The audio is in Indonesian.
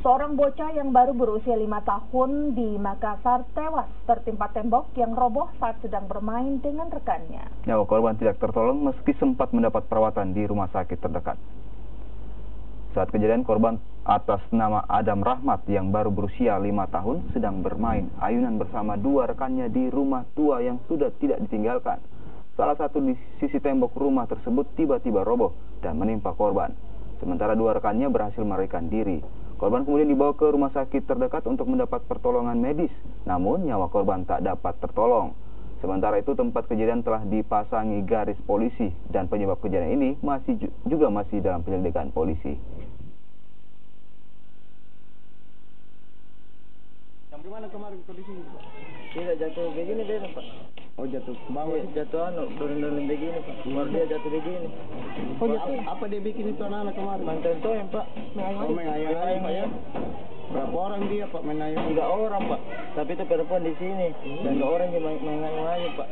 Seorang bocah yang baru berusia 5 tahun di Makassar tewas tertimpa tembok yang roboh saat sedang bermain dengan rekannya. Nyawa korban tidak tertolong meski sempat mendapat perawatan di rumah sakit terdekat. Saat kejadian, korban atas nama Adam Rahmat yang baru berusia 5 tahun sedang bermain ayunan bersama dua rekannya di rumah tua yang sudah tidak ditinggalkan. Salah satu di sisi tembok rumah tersebut tiba-tiba roboh dan menimpa korban. Sementara dua rekannya berhasil melarikan diri. Korban kemudian dibawa ke rumah sakit terdekat untuk mendapat pertolongan medis, namun nyawa korban tak dapat tertolong. Sementara itu tempat kejadian telah dipasangi garis polisi dan penyebab kejadian ini juga masih dalam penyelidikan polisi. Yang gimana kemarin kondisinya, Pak? Tidak jatuh begini dia, Pak. Oh, jatuh ke bawah. Jatuh dorong begini, Pak. Baru dia jatuh begini. Oh, jatuh. Apa dia bikin itu anak-anak kemarin? Main toyeng, Pak. Oh, main ayam-ayam ya. Berapa orang dia, Pak, main ayam? 3 orang, Pak. Tapi itu perempuan di sini. Dan 2 orang yang main ayam, Pak.